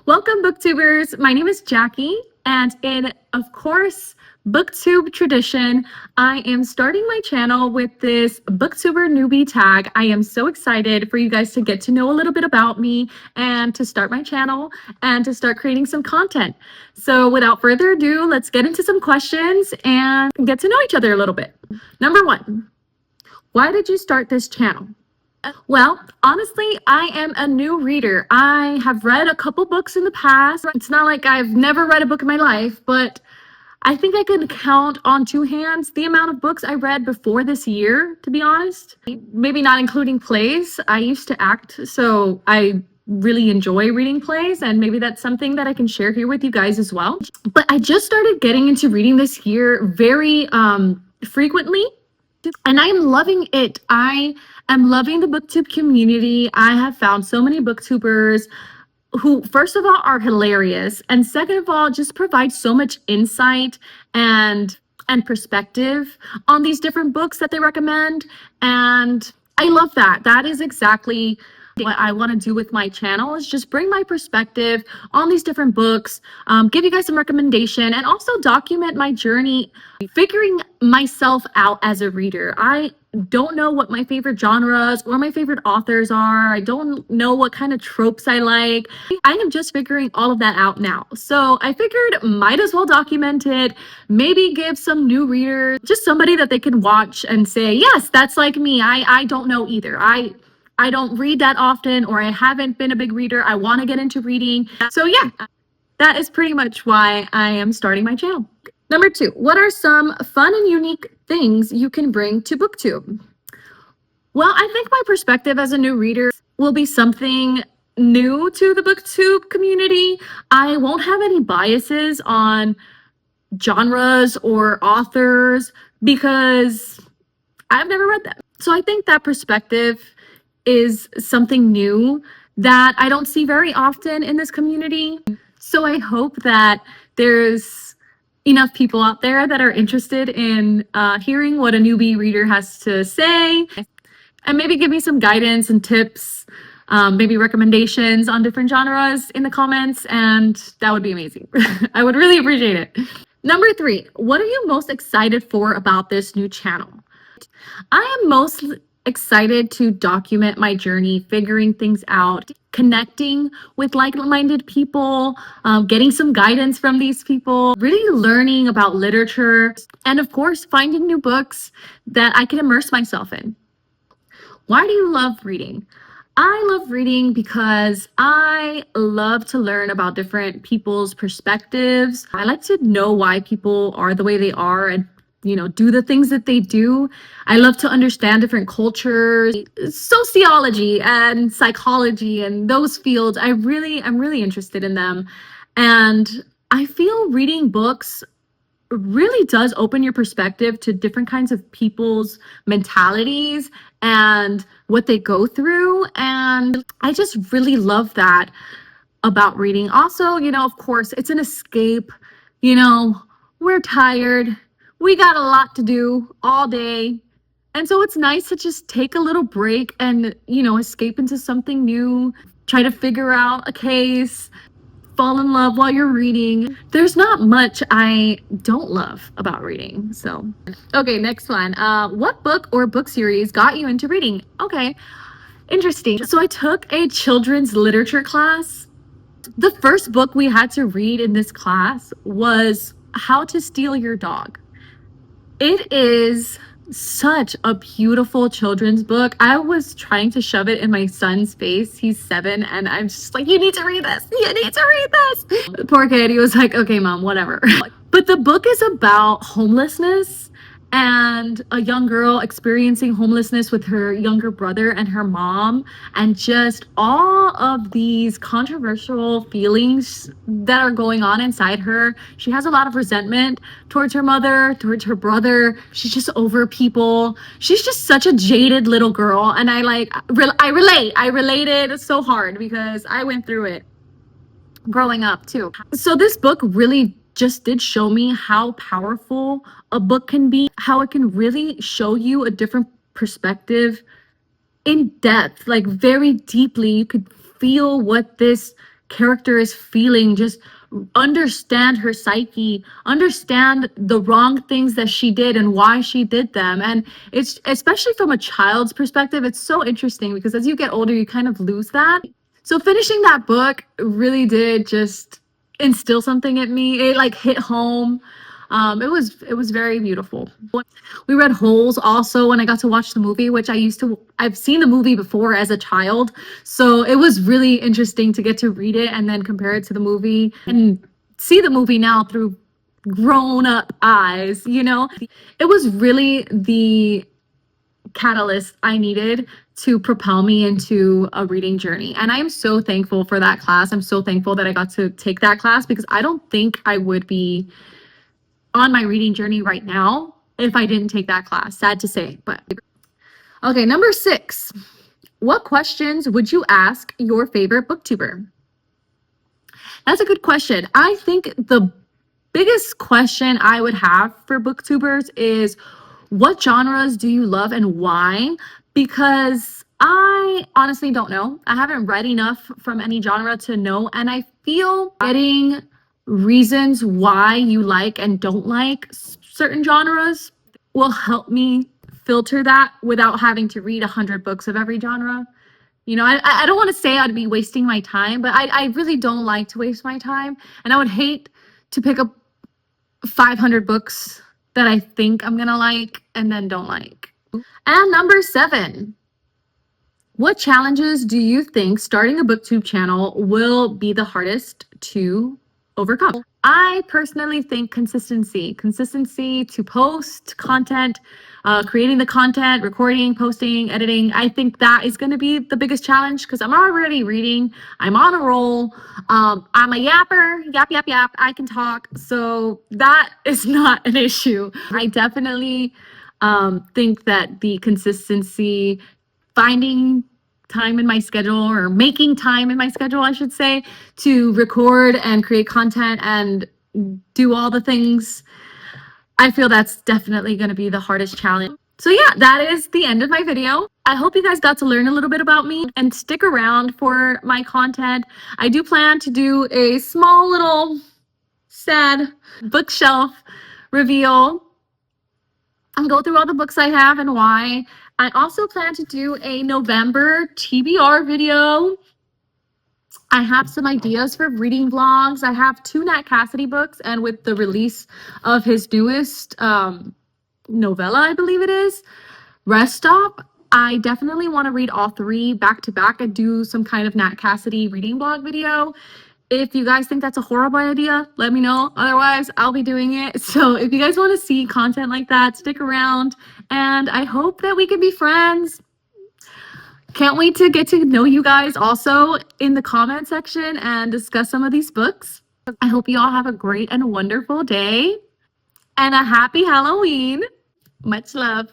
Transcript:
Welcome, booktubers. My name is Jackie, and in, of course, booktube tradition, I am starting my channel with this booktuber newbie tag. I am so excited for you guys to get to know a little bit about me and to start my channel and to start creating some content. So without further ado, let's get into some questions and get to know each other a little bit. Number one, why did you start this channel? Well, honestly, I am a new reader. I have read a couple books in the past. It's not like I've never read a book in my life, but I think I can count on two hands the amount of books I read before this year, to be honest. Maybe not including plays. I used to act, so I really enjoy reading plays, and maybe that's something that I can share here with you guys as well. But I just started getting into reading this year very frequently, and I am loving it. I am loving the booktube community. I have found so many booktubers who, first of all, are hilarious, and second of all, just provide so much insight and perspective on these different books that they recommend. And I love that. That is exactly what I want to do with my channel, is just bring my perspective on these different books, give you guys some recommendation, and also document my journey figuring myself out as a reader. I don't know what my favorite genres or my favorite authors are. I don't know what kind of tropes I like. I am just figuring all of that out now. So I figured might as well document it, maybe give some new readers just somebody that they can watch and say, yes, that's like me. I don't know either. I don't read that often, or I haven't been a big reader. I want to get into reading. So yeah, that is pretty much why I am starting my channel. Number two, what are some fun and unique things you can bring to BookTube? Well, I think my perspective as a new reader will be something new to the BookTube community. I won't have any biases on genres or authors because I've never read them. So I think that perspective is something new that I don't see very often in this community. So I hope that there's enough people out there that are interested in hearing what a newbie reader has to say, and maybe give me some guidance and tips, maybe recommendations on different genres in the comments, and that would be amazing. I would really appreciate it. Number three, what are you most excited for about this new channel? I am most excited to document my journey, figuring things out, connecting with like-minded people, getting some guidance from these people, really learning about literature, and of course, finding new books that I can immerse myself in. Why do you love reading? I love reading because I love to learn about different people's perspectives. I like to know why people are the way they are and do the things that they do. I love to understand different cultures, sociology and psychology, and those fields. I'm really interested in them. And I feel reading books really does open your perspective to different kinds of people's mentalities and what they go through. And I just really love that about reading. Also, of course, it's an escape. We're tired. We got a lot to do all day. And so it's nice to just take a little break and, escape into something new, try to figure out a case, fall in love while you're reading. There's not much I don't love about reading. So, okay, next one. What book or book series got you into reading? Okay, interesting. So I took a children's literature class. The first book we had to read in this class was How to Steal Your Dog. It is such a beautiful children's book. I was trying to shove it in my son's face. He's 7, and I'm just like, you need to read this. You need to read this. Poor kid. He was like, okay, mom, whatever. But the book is about homelessness and a young girl experiencing homelessness with her younger brother and her mom, and just all of these controversial feelings that are going on inside her. She has a lot of resentment towards her mother, towards her brother. She's just over people. She's just such a jaded little girl, and I related so hard because I went through it growing up too. So this book really just did show me how powerful a book can be, how it can really show you a different perspective in depth, like very deeply. You could feel what this character is feeling, just understand her psyche, understand the wrong things that she did and why she did them. And it's, especially from a child's perspective, it's so interesting because as you get older, you kind of lose that. So finishing that book really did just instill something in me. It like hit home. It was very beautiful. We read Holes also when I got to watch the movie, which I've seen the movie before as a child. So it was really interesting to get to read it and then compare it to the movie and see the movie now through grown up eyes, you know? It was really the catalyst I needed to propel me into a reading journey. And I am so thankful for that class. I'm so thankful that I got to take that class because I don't think I would be on my reading journey right now if I didn't take that class. Sad to say, but okay, number 6. What questions would you ask your favorite booktuber? That's a good question. I think the biggest question I would have for booktubers is, what genres do you love and why? Because I honestly don't know. I haven't read enough from any genre to know, and I feel getting reasons why you like and don't like certain genres will help me filter that without having to read 100 books of every genre. You know, I don't want to say I'd be wasting my time, but I really don't like to waste my time. And I would hate to pick up 500 books that I think I'm going to like and then don't like. And number 7, what challenges do you think starting a booktube channel will be the hardest to overcome? I personally think consistency to post content, creating the content, recording, posting, editing. I think that is going to be the biggest challenge because I'm already reading. I'm on a roll. I'm a yapper, yap. I can talk. So that is not an issue. I definitely think that the consistency, finding time in my schedule or making time in my schedule, I should say, to record and create content and do all the things, I feel that's definitely going to be the hardest challenge. So yeah, that is the end of my video. I hope you guys got to learn a little bit about me and stick around for my content. I do plan to do a small little sad bookshelf reveal and go through all the books I have and why. I also plan to do a November TBR video. I have some ideas for reading vlogs. I have 2 Nat Cassidy books, and with the release of his newest novella, I believe it is, Rest Stop, I definitely want to read all 3 back to back and do some kind of Nat Cassidy reading vlog video. If you guys think that's a horrible idea, let me know. Otherwise, I'll be doing it. So if you guys want to see content like that, stick around. And I hope that we can be friends. Can't wait to get to know you guys also in the comment section and discuss some of these books. I hope you all have a great and wonderful day and a happy Halloween. Much love.